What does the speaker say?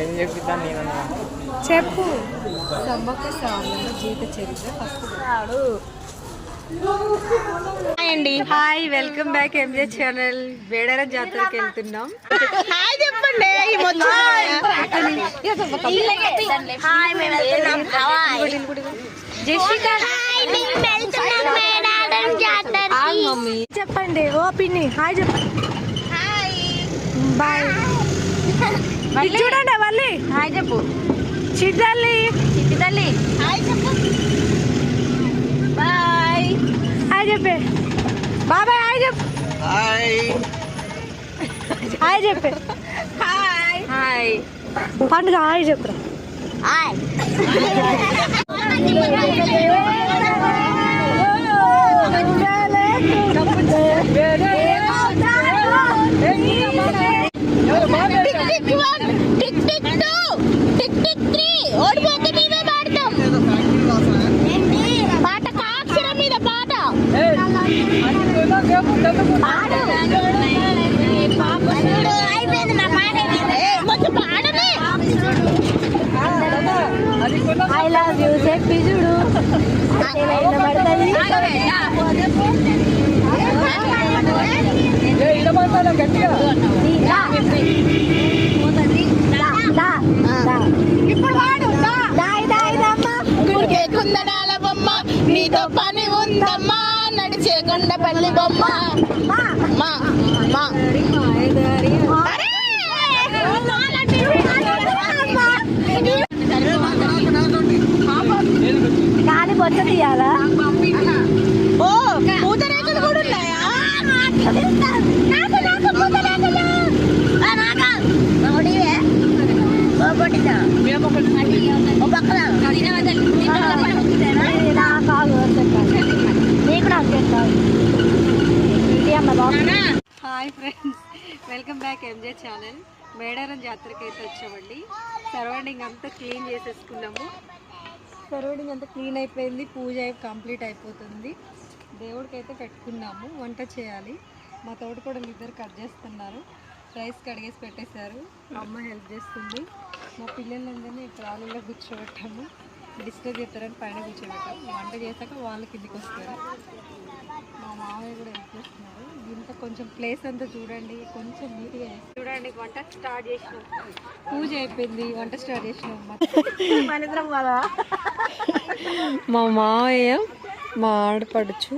ఏం చెప్తాను నేను చెప్పు. సమ్మక్క సారలమ్మ జీవిత చరిత్ర ఫస్ట్. అండి hi, welcome back MJ channel. వేడర జాతరకి వెళ్తున్నాం. హాయ్ చెప్పండి. చెప్పండి. ఓ పిన్ని హాయ్ చెప్పండి. బాయ్. చూడండి మళ్ళీ హాయ్ చెప్పు. చిట్టి తల్లి హాయ్ చెప్పు. బాయ్ హాయ్ చెప్పే. బాబాయ్ హాయ్ చెప్పు. హాయ్ చెప్పే. హాయ్ పండుగ హాయ్ చెప్పురా. హాయ్ ఓడిపోతే మేమే పాడతాం పాట. కాక్షరం మీద పాట అయిపోయింది నా పాట. కొంచెం పాడలే. ఐ లవ్ యూ చెప్పి చూడు. కుందనాల బొమ్మ నీతో పని ఉందమ్మా, నడిచే కొండపల్లి బొమ్మ. గాలి బొచ్చ తీయాలా? ఓ పూతరేకులు కూడా ఉన్నాయా? Hi friends, welcome back MJ channel. Medaram జాతరకి అయితే వచ్చామండి. సరౌండింగ్ అంతా క్లీన్ చేసేసుకున్నాము. సరౌండింగ్ అంతా క్లీన్ అయిపోయింది. పూజ కంప్లీట్ అయిపోతుంది. దేవుడికి అయితే పెట్టుకున్నాము. వంట చేయాలి. మా తోట కూడా ఇద్దరు కట్ చేస్తున్నారు. రైస్ కడిగేసి పెట్టేశారు. అమ్మ హెల్ప్ చేస్తుంది. మా పిల్లలందరినీ ఇక్కడ ఆలులో కూర్చోబెట్టాము. డిస్టర్బ్ చేస్తారని పైన కూర్చోబెట్టాము. వంట చేశాక వాళ్ళు కిందికి వస్తారు. మా మామయ్య కూడా హెల్ప్ చేస్తున్నారు. ఇంత కొంచెం ప్లేస్ అంతా చూడండి, కొంచెం నీట్గా చూడండి. వంట స్టార్ట్ చేసినాం. పూజ అయిపోయింది, వంట స్టార్ట్ చేసినాం. మా మామయ్య, మా ఆడపడుచు.